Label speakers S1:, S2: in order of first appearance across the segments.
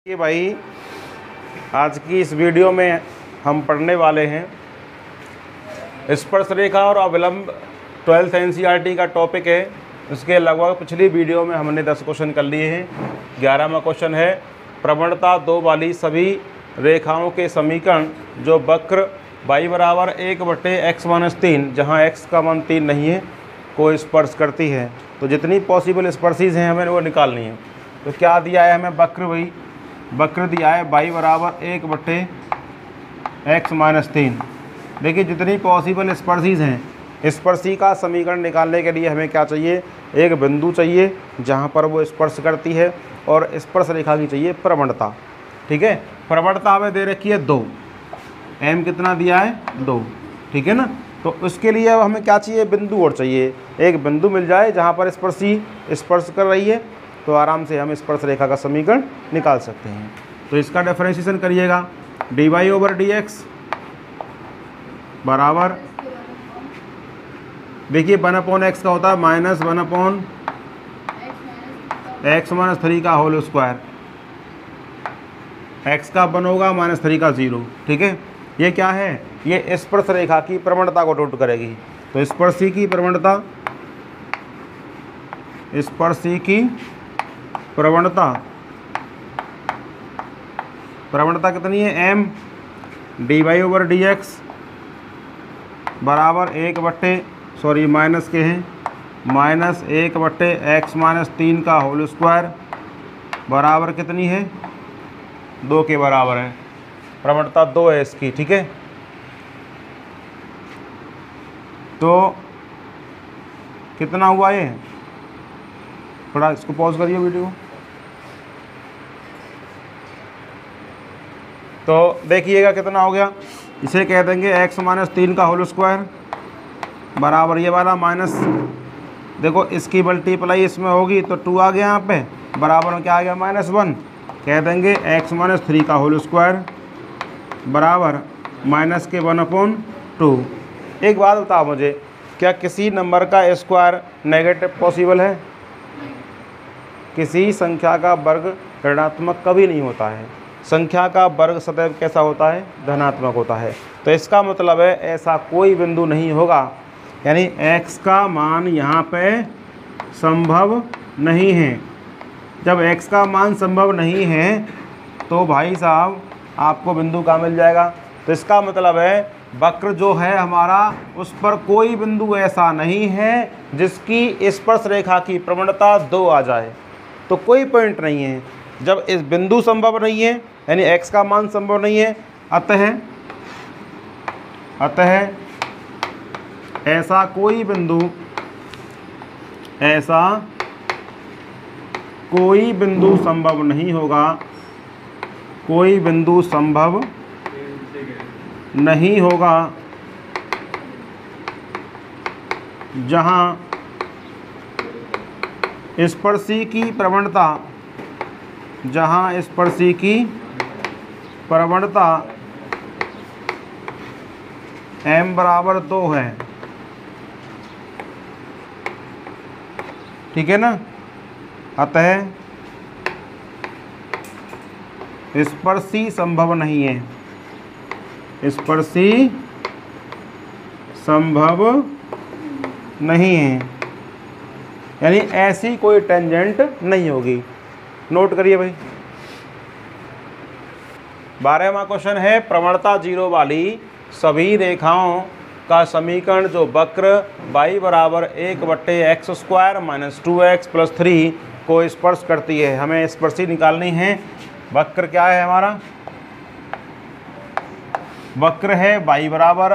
S1: कि भाई आज की इस वीडियो में हम पढ़ने वाले हैं स्पर्श रेखा और अवलंब 12th NCERT का टॉपिक है। इसके लगभग पिछली वीडियो में हमने 10 क्वेश्चन कर लिए हैं। 11वां क्वेश्चन है प्रवणता 2 वाली सभी रेखाओं के समीकरण जो वक्र y बराबर 1/x-3 जहाँ x का मान 3 नहीं है को स्पर्श करती है। तो जितनी पॉसिबल स्पर्शीज हैं हमें वो निकालनी है। तो क्या दिया है हमें वक्र दिया है y बराबर 1/x-3। देखिए जितनी पॉसिबल स्पर्शीज हैं स्पर्शी का समीकरण निकालने के लिए हमें क्या चाहिए, एक बिंदु चाहिए जहाँ पर वो स्पर्श करती है और स्पर्श रेखा की चाहिए प्रवणता। ठीक है, प्रवणता हमें दे रखी है 2, m कितना दिया है 2। ठीक है ना, तो उसके लिए अब हमें क्या चाहिए, बिंदु और चाहिए। एक बिंदु मिल जाए जहाँ पर स्पर्शी स्पर्श कर रही है तो आराम से हम स्पर्श रेखा का समीकरण निकाल सकते हैं। तो इसका डिफरेंशिएशन करिएगा, dy/dx बराबर, देखिए 1/x का होता है -1/x-3 का होल स्क्वायर। x का 1 होगा -3 का 0। ठीक है, ये क्या है, ये स्पर्श रेखा की प्रवणता को नोट करेगी। तो स्पर्शी की प्रवणता कितनी है, m dy/dx बराबर -1/x-3 का होल स्क्वायर बराबर कितनी है, 2 के बराबर है। प्रवणता 2 है इसकी। ठीक है, तो कितना हुआ ये, थोड़ा इसको पॉज करिए वीडियो को। तो देखिएगा कितना हो गया, इसे कह देंगे x-3 का होल स्क्वायर बराबर ये वाला माइनस, देखो इसकी मल्टीप्लाई इसमें होगी तो 2 आ गया यहाँ पे, बराबर में क्या आ गया -1। कह देंगे x-3 का होल स्क्वायर बराबर -1/2। एक बात बताओ मुझे, क्या किसी नंबर का स्क्वायर नेगेटिव पॉसिबल है? किसी संख्या का वर्ग ऋणात्मक कभी नहीं होता है। संख्या का वर्ग सदैव कैसा होता है, धनात्मक होता है। तो इसका मतलब है ऐसा कोई बिंदु नहीं होगा, यानी x का मान यहाँ पे संभव नहीं है। जब x का मान संभव नहीं है तो भाई साहब आपको बिंदु कहाँ मिल जाएगा। तो इसका मतलब है वक्र जो है हमारा, उस पर कोई बिंदु ऐसा नहीं है जिसकी स्पर्श रेखा की प्रवणता 2 आ जाए। तो कोई पॉइंट नहीं है जब इस बिंदु संभव नहीं है, यानी x का मान संभव नहीं है। अतः ऐसा कोई बिंदु संभव नहीं होगा, कोई बिंदु संभव नहीं होगा जहां स्पर्शी की प्रवणता m बराबर 2 है। ठीक है ना, अतः स्पर्शी संभव नहीं है, स्पर्शी संभव नहीं है, यानी ऐसी कोई टेंजेंट नहीं होगी। नोट करिए भाई। 12वां क्वेश्चन है प्रवणता 0 वाली सभी रेखाओं का समीकरण जो वक्र y बराबर 1/x² - 2x+3 को स्पर्श करती है। हमें स्पर्शी निकालनी है। वक्र क्या है हमारा, वक्र है y बराबर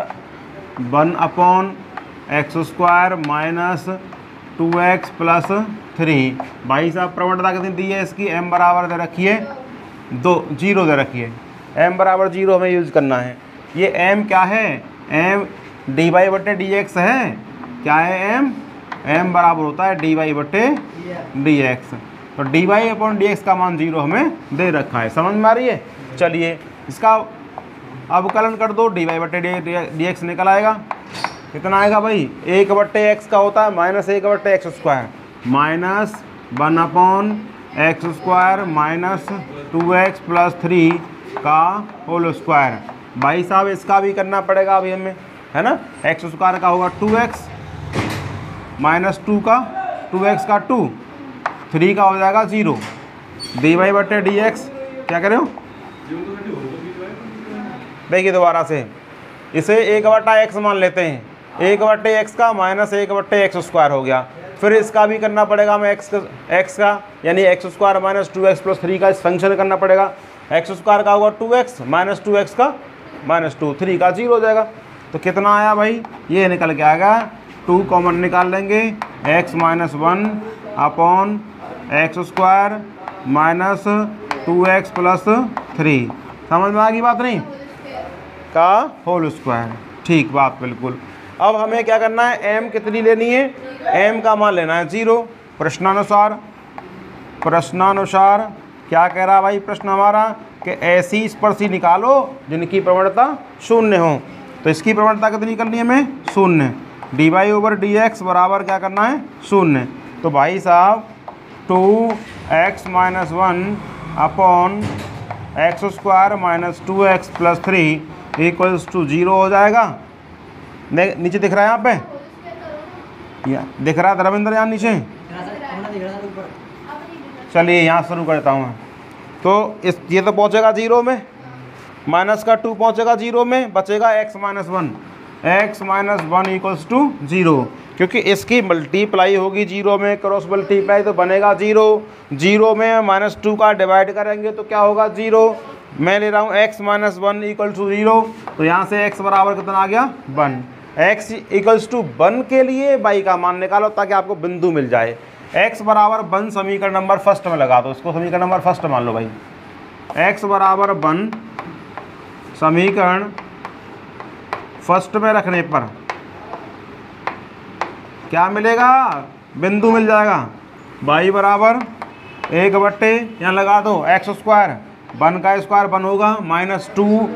S1: 1/x² - 2x+3। भाई साहब प्रवणता कितनी दी है इसकी, m बराबर दे रखी है 2, 0 दे रखी है। m बराबर 0 हमें यूज़ करना है। ये m क्या है, m dy/dx है। क्या है m बराबर होता है dy/dx। तो dy/dx का मान 0 हमें दे रखा है। समझ में आ रही है। चलिए इसका अवकलन कर दो, dy/dx निकल आएगा। कितना आएगा भाई, 1/x का होता है -1/x² -1/x x square minus 2x plus 3 का होल स्क्वायर। भाई साहब इसका भी करना पड़ेगा अभी हमें, है ना। एक्स स्क्वायर का होगा 2x माइनस 2x का 2, 3 का हो जाएगा 0, dy बटे dx। क्या कह रहे हो? देखिए दोबारा से इसे 1/x मान लेते हैं, 1/x का माइनस 1/x स्क्वायर हो गया। फिर इसका भी करना पड़ेगा हमें x का यानी x square minus 2x plus 3 का इस फंक्शन करना पड़ेगा। एक्स स्क्वायर का होगा 2x माइनस 2x का माइनस 2, 3 का 0 हो जाएगा। तो कितना आया भाई? ये निकल के आएगा 2 कॉमन निकाल लेंगे, x minus 1 upon x square minus 2x plus 3। समझ में आ गई बात नहीं? का होल स्क्वायर। ठीक बात बिल्कुल। अब हमें क्या करना है? m कितनी लेनी है? m का मान लेना है 0। प्रश्नानुसार क्या कह रहा है भाई प्रश्न हमारा कि ऐसी स्पर्शी निकालो जिनकी प्रवणता 0 हो। तो इसकी प्रवणता कितनी करनी है हमें? 0। dy/dx बराबर क्या करना है? 0। तो भाई साहब 2x minus 1 upon x square minus 2x plus 3 equals to 0 हो जाएगा। नीचे दिख रहा है यहाँ पे? या दिख रहा है धर्मेंद्र यहाँ नीचे? चलिए यहाँ शुरू करता हूँ। तो ये तो पहुँचेगा 0 में, माइनस का 2 पहुँचेगा 0 में, बचेगा x माइनस 1 इक्वल्स टू 0। क्योंकि इसकी मल्टीप्लाई होगी 0 में, क्रॉस मल्टीप्लाई तो बनेगा 0 में माइनस 2 का डिवाइड करेंगे तो क्या होगा? 0। मैं ले रहा हूँ x माइनस 1 इक्वल टू 0। तो यहाँ से x बराबर कितना आ गया? 1। x इक्वल्स टू 1 के लिए y का मान निकालो ताकि आपको बिंदु मिल जाए। x बराबर 1 समीकरण नंबर फर्स्ट में लगा दो, इसको समीकरण नंबर फर्स्ट मान लो भाई। x बराबर 1 समीकरण फर्स्ट में रखने पर क्या मिलेगा? बिंदु मिल जाएगा। y बराबर 1 यहाँ लगा दो एक्स स्क्वायर, 1 का स्क्वायर 1 होगा, माइनस 2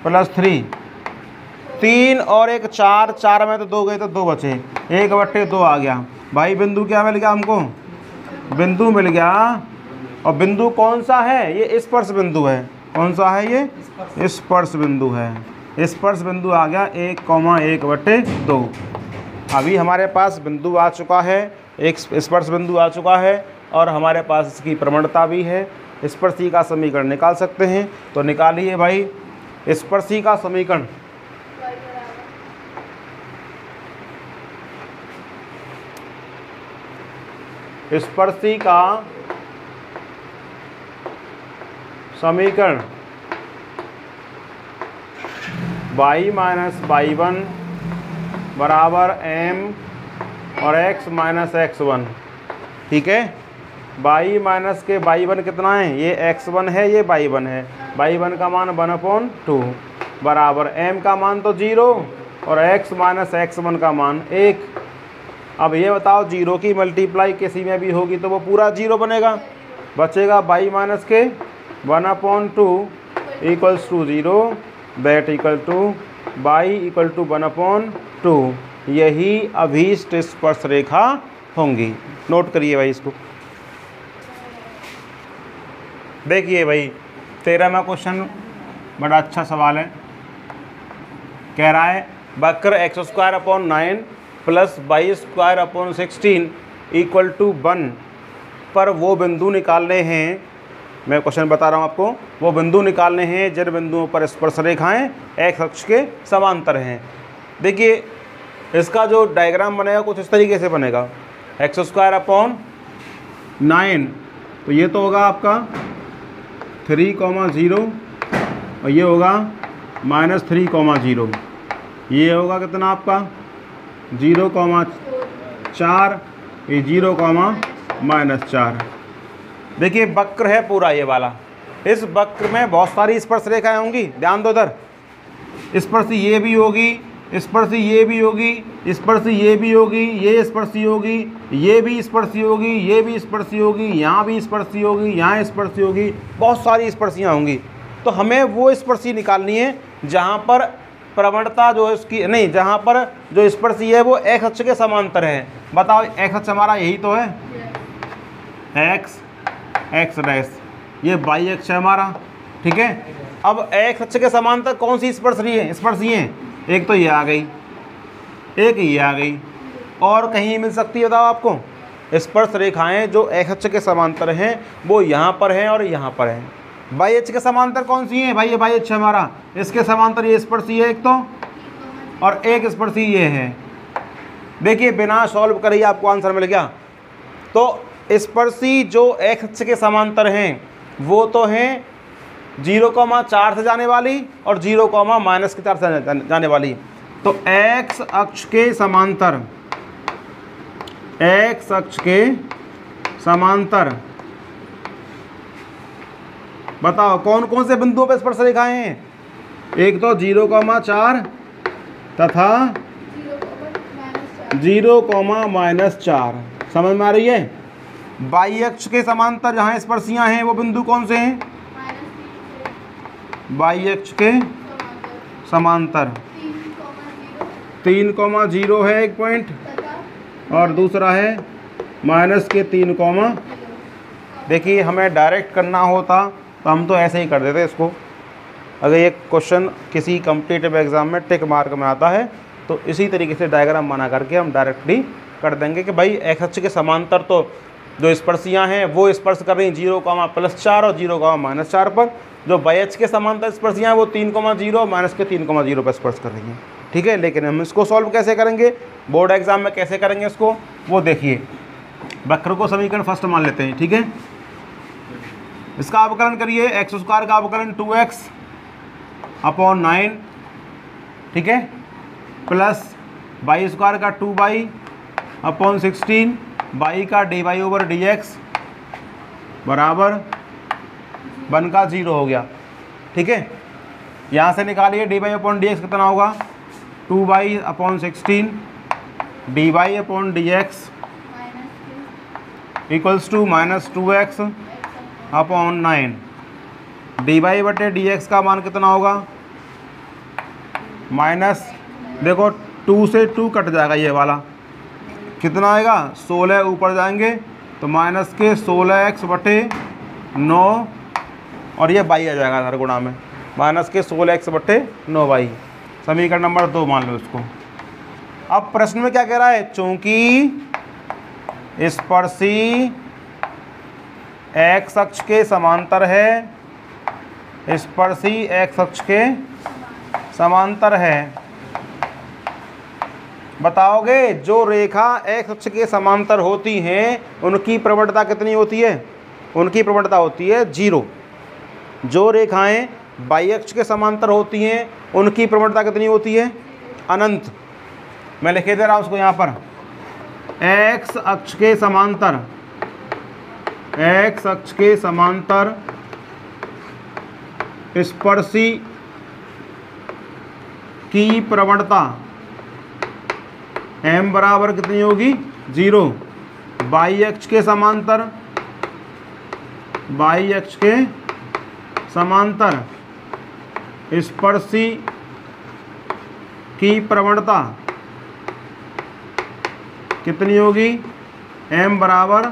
S1: प्लस 3, 3 और 1 4, 4 में तो 2 गए तो 2 बचे, 1/2 आ गया। भाई बिंदु क्या मिल गया हमको? बिंदु मिल गया। और बिंदु कौन सा है? ये स्पर्श बिंदु है। कौन सा है ये? स्पर्श बिंदु है। स्पर्श बिंदु आ गया 1,1/2। अभी हमारे पास बिंदु आ चुका है, एक स्पर्श बिंदु आ चुका है और हमारे पास इसकी प्रवणता भी है। स्पर्शी का समीकरण निकाल सकते हैं, तो निकालिए भाई स्पर्शी का समीकरण। स्पर्शी का समीकरण y माइनस y1 बराबर m और x माइनस x1। ठीक है, y माइनस के y1 कितना है? ये x1 है, ये y1 है। y1 का मान 1/2 बराबर m का मान तो 0 और x माइनस x1 का मान 1। अब ये बताओ 0 की मल्टीप्लाई किसी में भी होगी तो वो पूरा 0 बनेगा। बचेगा y माइनस के 1/2 equals to 0, that equal to y equal to 1/2। यही अभीष्ट स्पर्श रेखा होंगी। नोट करिए भाई इसको। देखिए भाई 13वां क्वेश्चन बड़ा अच्छा सवाल है। कह रहा है वक्र x² 9 plus y² 16 equal to 1 पर वो बिंदु निकालने हैं। मैं क्वेश्चन बता रहा हूँ आपको। वो बिंदु निकालने हैं जिन बिंदुओं पर स्पर्श रेखाएं x अक्ष के समांतर हैं। देखिए इसका जो डायग्राम बनेगा कुछ इस तरीके से बनेगा। x² 9 तो ये तो होगा आपका 3,0 और ये होगा -3,0। ये होगा कितना आपका 0,4, ये 0,-4। देखिए वक्र है पूरा ये वाला। इस वक्र में बहुत सारी स्पर्श रेखाएं होंगी। ध्यान दो इधर, स्पर्शी ये भी होगी, स्पर्शी ये भी होगी, स्पर्शी ये भी होगी, ये स्पर्शी होगी, ये भी स्पर्शी होगी, ये भी स्पर्शी होगी, यहाँ भी स्पर्शी होगी, यहाँ स्पर्शी होगी, बहुत सारी स्पर्शियाँ होंगी। तो हमें वो स्पर्शी निकालनी है जहाँ पर प्रवणता जो है उसकी नहीं, जहाँ पर जो स्पर्शी है वो x अक्ष के समांतर है। बताओ x अक्ष हमारा यही तो है, एक्स एक्स डैश, ये बाई अक्ष है हमारा, ठीक है। अब एक्स अक्ष के समांतर कौन सी स्पर्शी है? एक तो ये आ गई, एक ये आ गई, और कहीं मिल सकती है बताओ आपको? स्पर्श रेखाएं जो एक्स अक्ष के समांतर हैं वो यहाँ पर हैं और यहाँ पर हैं। वाई अक्ष के समांतर कौन सी है भाई? ये वाई अक्ष हमारा, इसके समांतर ये स्पर्शी है एक तो, और एक स्पर्शी ये है। देखिए बिना सॉल्व करे ही आपको आंसर मिल गया। तो स्पर्शी जो एक्स अक्ष के समांतर हैं वो तो हैं 0,4 से जाने वाली और 0,-4 से जाने वाली। तो एक्स अक्ष के समांतर, एक्स अक्ष के समांतर बताओ कौन कौन से बिंदुओं पर स्पर्श रेखाएं हैं? एक तो 0,4 तथा 0,-4, समझ में आ रही है? वाई अक्ष के समांतर जहाँ स्पर्शियाँ हैं वो बिंदु कौन से हैं? वाई अक्ष के समांतर 3,0 है एक पॉइंट, और दूसरा है -3, देखिए हमें डायरेक्ट करना होता तो हम तो ऐसे ही कर देते इसको। अगर ये क्वेश्चन किसी कॉम्पिटिटिव एग्ज़ाम में टिक मार्क में आता है तो इसी तरीके से डायग्राम बना करके हम डायरेक्टली कर देंगे कि भाई एक्स अक्ष के समांतर तो जो स्पर्शियाँ हैं वो स्पर्श कर रही हैं 0,+4 और 0,-4 पर। जो वाई अक्ष के समांतर स्पर्शियाँ हैं वो 3,0 -3,0 पर स्पर्श कर रही हैं, ठीक है। लेकिन हम इसको सॉल्व कैसे करेंगे, बोर्ड एग्जाम में कैसे करेंगे इसको, वो देखिए। वक्र को समीकरण फर्स्ट मान लेते हैं, ठीक है। इसका अवकलन करिए, x² का अवकलन 2x/9, ठीक है, प्लस y² का 2y/16, y का dy/dx बराबर 1 का 0 हो गया, ठीक है। यहाँ से निकालिए dy/dx कितना होगा? 2y/16 dy/dx equals to -2x/9। dy/dx का मान कितना होगा? माइनस, देखो 2 से 2 कट जाएगा, ये वाला कितना आएगा? 16 ऊपर जाएंगे तो -16x/9, और ये बाई आ जाएगा हर गुणा में, -16x/9y। समीकरण नंबर 2 मान लो इसको। अब प्रश्न में क्या कह रहा है? चूंकि स्पर्शी एक्स अक्ष के समांतर है, स्पर्शी एक्स अक्ष के समांतर है, बताओगे जो रेखा एक्स अक्ष के समांतर होती हैं उनकी प्रवणता कितनी होती है? उनकी प्रवणता होती है 0। जो रेखाएं वाई अक्ष के समांतर होती हैं उनकी प्रवणता कितनी होती है? अनंत। मैं लिखे दे रहा हूँ उसको यहाँ पर, एक्स अक्ष के समांतर, एक्स अक्ष के समांतर स्पर्शी की प्रवणता m बराबर कितनी होगी? 0। वाई अक्ष के समांतर, वाई अक्ष के समांतर स्पर्शी की प्रवणता कितनी होगी? m बराबर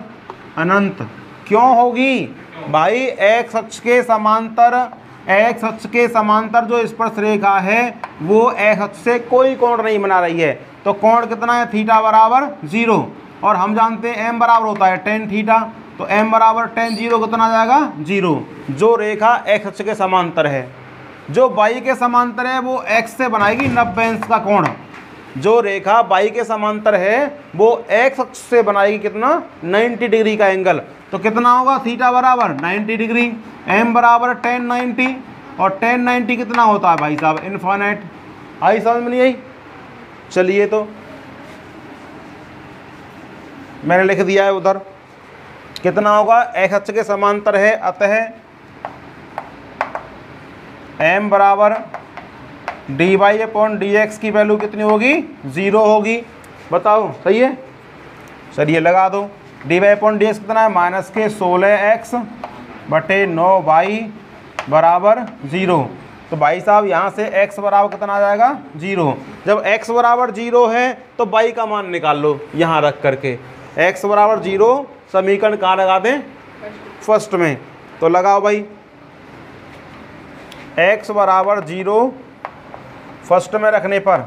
S1: अनंत। क्यों होगी भाई? एक्स अक्ष के समांतर, एक्स अक्ष के समांतर जो स्पर्श रेखा है वो एक्स अक्ष से कोई कोण नहीं बना रही है, तो कोण कितना है? थीटा बराबर 0। और हम जानते हैं m बराबर होता है tan थीटा, तो m बराबर tan 0 कितना आ जाएगा? 0। जो रेखा एक्स अक्ष के समांतर है, जो वाई के समांतर है वो x से बनाएगी 90 अंश का कोण। जो रेखा वाई के समांतर है वो एक्स अक्ष से बनाएगी कितना? 90 डिग्री का एंगल। तो कितना होगा? थीटा बराबर 90 डिग्री, m बराबर tan 90, और tan 90 कितना होता है भाई साहब? इनफाइनाइट। आई समझ में नहीं आई? चलिए तो मैंने लिख दिया है उधर, कितना होगा? एक्स अक्ष के समांतर है, अतः m बराबर dy/dx की वैल्यू कितनी होगी? 0 होगी। बताओ सही है? चलिए लगा दो। dy/dx कितना है? -16x/9y बराबर 0। तो भाई साहब यहाँ से x बराबर कितना आ जाएगा? 0। जब x बराबर 0 है तो y का मान निकाल लो यहाँ रख करके। x बराबर 0 समीकरण कहाँ लगा दें, फर्स्ट में। तो लगाओ भाई x बराबर 0 फर्स्ट में रखने पर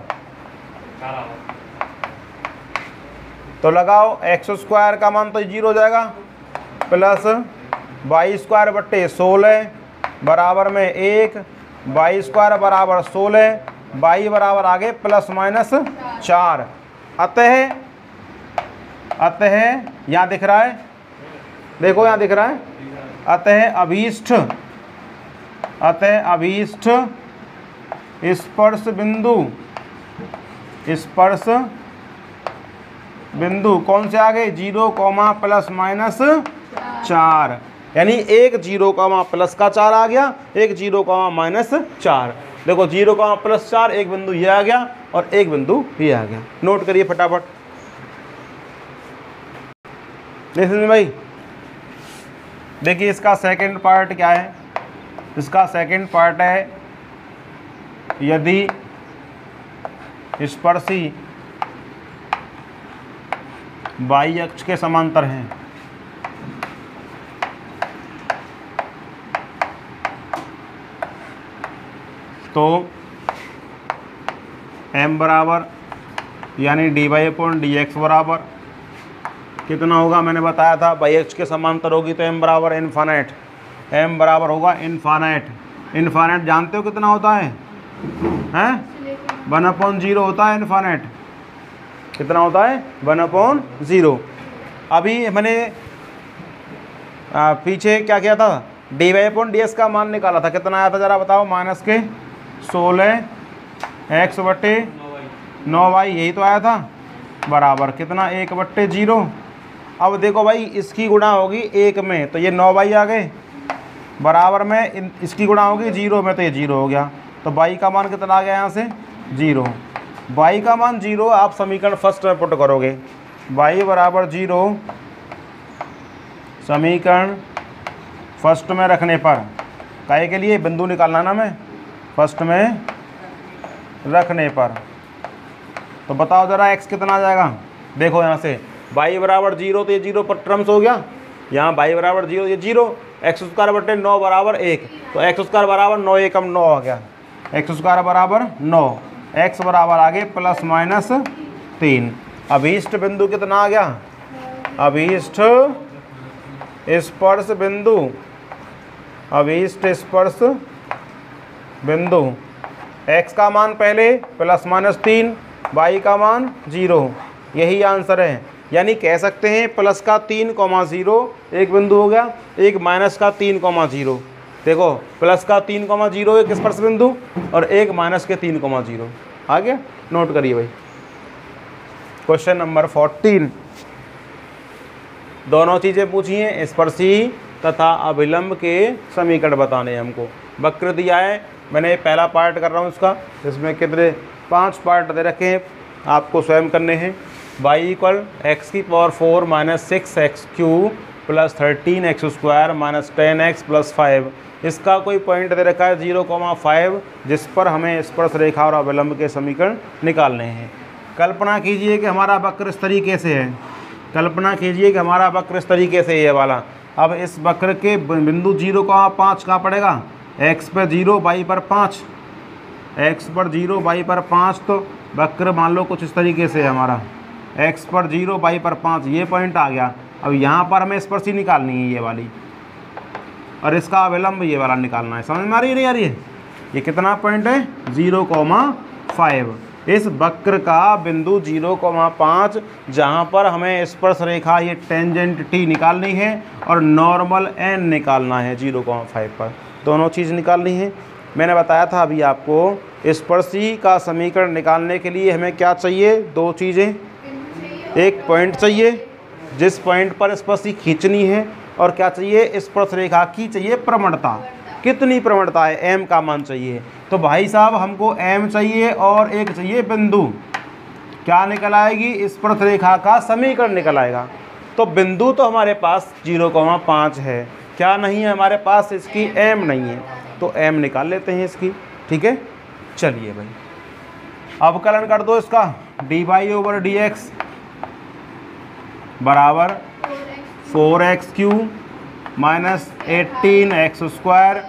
S1: तो लगाओ x स्क्वायर का मान तो 0 हो जाएगा प्लस वाई स्क्वायर बट्टे 16 बराबर में 1, वाई स्क्वायर बराबर 16, वाई बराबर आगे प्लस माइनस 4। अतः यहाँ दिख रहा है, देखो यहाँ दिख रहा है, अतः अभीष्ट स्पर्श बिंदु कौन से आगे 0, प्लस माइनस 4, यानी एक 0, प्लस का 4 आ गया, एक 0, माइनस 4। देखो 0, प्लस 4, एक बिंदु ये आ गया और एक बिंदु ये आ गया। नोट करिए फटाफट। देखिए भाई, देखिए इसका सेकंड पार्ट क्या है। इसका सेकंड पार्ट है यदि स्पर्शी वाई अक्ष के समांतर हैं तो m बराबर यानी dy/dx बराबर कितना होगा, मैंने बताया था वाई अक्ष के समांतर होगी तो m बराबर इन्फानाइट, m बराबर होगा इन्फानाइट। इन्फानाइट जानते हो कितना होता है, हैं 1/0 होता है इन्फानाइट। कितना होता है 1/0। अभी मैंने पीछे क्या किया था, dy/dx का मान निकाला था, कितना आया था जरा बताओ, माइनस के 16 x/9y, यही तो आया था, बराबर कितना 1/0। अब देखो भाई इसकी गुणा होगी 1 में तो ये 9y आ गए, बराबर में इसकी गुणा होगी 0 में तो ये 0 हो गया। तो y का मान कितना आ गया यहाँ से 0। y का मान 0 आप समीकरण फर्स्ट में पुट करोगे, y बराबर 0 समीकरण फर्स्ट में रखने पर, काहे के लिए बिंदु निकालना ना, मैं फर्स्ट में रखने पर। तो बताओ ज़रा x कितना आ जाएगा। देखो यहाँ से y बराबर 0 तो ये 0 पर टर्म्स हो गया, यहाँ y बराबर 0 ये 0, x स्क्वायर बटे 9 बराबर 1, तो x स्क्वायर बराबर 9 एकम 9 आ गया, x स्क्वायर बराबर 9, x बराबर आगे प्लस माइनस 3। अभीष्ट बिंदु कितना आ गया, अभीष्ट स्पर्श बिंदु, अभीष्ट स्पर्श बिंदु x का मान पहले प्लस माइनस 3, y का मान 0, यही आंसर है। यानी कह सकते हैं प्लस का 3,0 एक बिंदु हो गया, एक माइनस का 3,0। देखो प्लस का 3,0 एक स्पर्श बिंदु और एक माइनस के 3,0 आ गया। नोट करिए भाई। क्वेश्चन नंबर 14, दोनों चीज़ें पूछी हैं, स्पर्शी तथा अभिलंब के समीकरण बताने हैं हमको। वक्र दिया है, मैंने पहला पार्ट कर रहा हूँ इसका, इसमें कितने 5 पार्ट दे रखे हैं, आपको स्वयं करने हैं। y equal x⁴ minus 6x³ plus 13x² minus 10x plus 5। इसका कोई पॉइंट दे रखा है 0,5 जिस पर हमें स्पर्श रेखा और अभिलंब के समीकरण निकालने हैं। कल्पना कीजिए कि हमारा वक्र इस तरीके से है, कल्पना कीजिए कि हमारा वक्र इस तरीके से ये वाला। अब इस वक्र के बिंदु 0,5 कहाँ पड़ेगा, x पर 0 y पर 5, x पर 0 y पर 5। तो वक्र मान लो कुछ इस तरीके से है हमारा, x पर 0 y पर 5, ये पॉइंट आ गया। अब यहाँ पर हमें स्पर्शी निकालनी है ये वाली, और इसका अविलंब ये वाला निकालना है। समझ में आ रही है नहीं आ रही है। ये कितना पॉइंट है 0,5। इस वक्र का बिंदु 0,5 जहाँ पर हमें स्पर्श रेखा ये टेंजेंट t निकालनी है और नॉर्मल n निकालना है 0,5 पर, दोनों चीज़ निकालनी है। मैंने बताया था अभी आपको, स्पर्शी का समीकरण निकालने के लिए हमें क्या चाहिए, 2 चीज़ें, एक पॉइंट चाहिए जिस पॉइंट पर स्पर्शी खींचनी है, और क्या चाहिए, स्पर्श रेखा की चाहिए प्रवणता। कितनी प्रवणता है, m का मान चाहिए। तो भाई साहब हमको m चाहिए और एक चाहिए बिंदु, क्या निकल आएगी, स्पर्श रेखा का समीकरण निकल आएगा। तो बिंदु तो हमारे पास 0,5 है, क्या नहीं है हमारे पास, इसकी m नहीं है, तो m निकाल लेते हैं इसकी। ठीक है, चलिए भाई अवकलन कर दो इसका, dy/dx बराबर 4x³ minus 18x²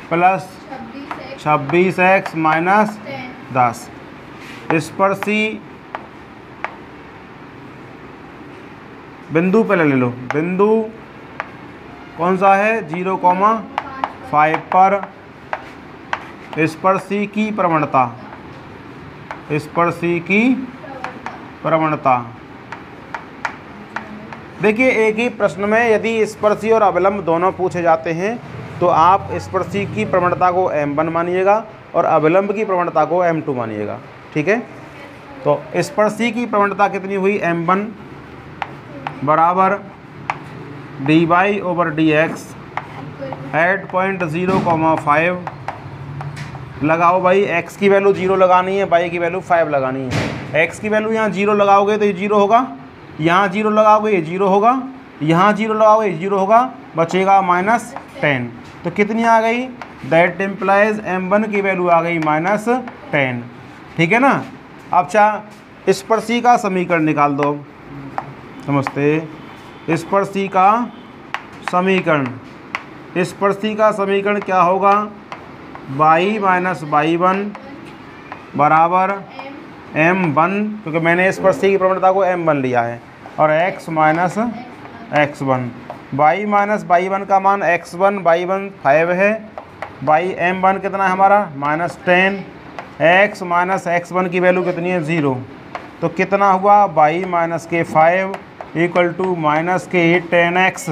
S1: plus 26x minus 10। इस पर सी बिंदु पहले ले लो, बिंदु कौन सा है 0,5 पर। इस पर सी की प्रवणता, इस पर सी की प्रवणता। देखिए एक ही प्रश्न में यदि स्पर्शी और अविलंब दोनों पूछे जाते हैं तो आप स्पर्शी की प्रवणता को m1 मानिएगा और अविलंब की प्रवणता को m2 मानिएगा, ठीक है। तो स्पर्शी की प्रवणता कितनी हुई m1 बराबर dy/dx एट पॉइंट 0,5। लगाओ भाई, x की वैल्यू 0 लगानी है, y की वैल्यू 5 लगानी है। x की वैल्यू यहाँ 0 लगाओगे तो ये 0 होगा, यहाँ 0 लगाओगे ये 0 होगा, यहाँ 0 लगाओगे ये 0 होगा, बचेगा -10। तो कितनी आ गई, दैट इम्प्लाइज m1 की वैल्यू आ गई -10, ठीक है ना। अब स्पर्शी का समीकरण निकाल दो। नमस्ते। स्पर्शी का समीकरण, स्पर्शी का समीकरण क्या होगा, y माइनस y1 बराबर m1, क्योंकि मैंने स्पर्शी की प्रवणता को m1 लिया है, और x minus x1। y minus y1 का मान x1 y1 5 है, y m1 कितना है हमारा -10, x माइनस x1 की वैल्यू कितनी है 0। तो कितना हुआ y माइनस के 5 इक्वल टू माइनस के 10x।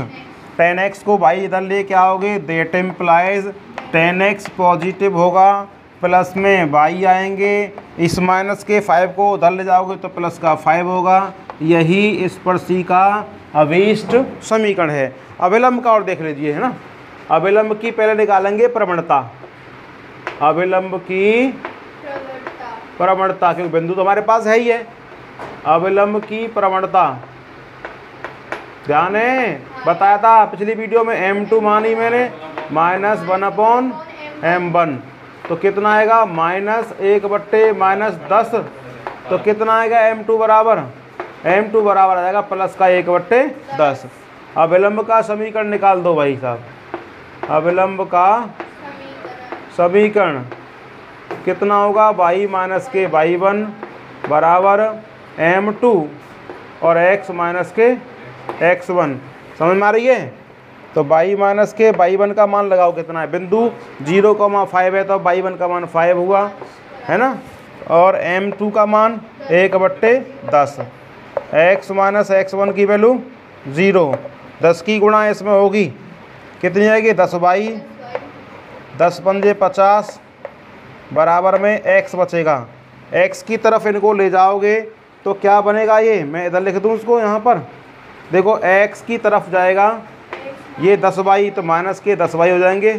S1: 10x को y इधर ले के आओगे, दैट इम्प्लाइज 10x पॉजिटिव होगा, प्लस में y आएंगे, इस माइनस के 5 को उधर ले जाओगे तो प्लस का 5 होगा। यही स्पर्शी का अभीष्ट समीकरण है। अविलंब का और देख लीजिए, है ना। अविलंब की पहले निकालेंगे प्रवणता, अविलंब की प्रवणता, क्योंकि बिंदु तो हमारे पास है ही है। अविलंब की प्रवणता ध्यान है, बताया था पिछली वीडियो में, m2 मानी मैंने -1/m1। तो कितना आएगा -1/-10। तो कितना आएगा m2 बराबर, m2 बराबर आ जाएगा प्लस का 1/10। अविलंब का समीकरण निकाल दो भाई साहब। अविलंब का समीकरण कितना होगा, y माइनस के y1 बराबर m2 और x माइनस के x1। समझ में आ रही है। तो y माइनस के y1 का मान लगाओ कितना है, बिंदु 0,5 है तो y1 का मान 5 हुआ, है ना, और m2 का मान 1/10। x माइनस x1 की वैल्यू 0, 10 की गुणा इसमें होगी, कितनी आएगी 10y, 10 पंजे 50 बराबर में x बचेगा। x की तरफ इनको ले जाओगे तो क्या बनेगा, ये मैं इधर लिख दूँ उसको, यहाँ पर देखो x की तरफ जाएगा, ये 10y तो माइनस के 10y हो जाएंगे,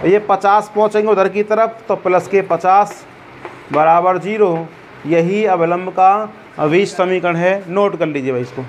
S1: ये 50 पहुँचेंगे उधर की तरफ तो प्लस के 50 बराबर 0। यही अविलंब का अभीष्ट समीकरण है, नोट कर लीजिए भाई इसको।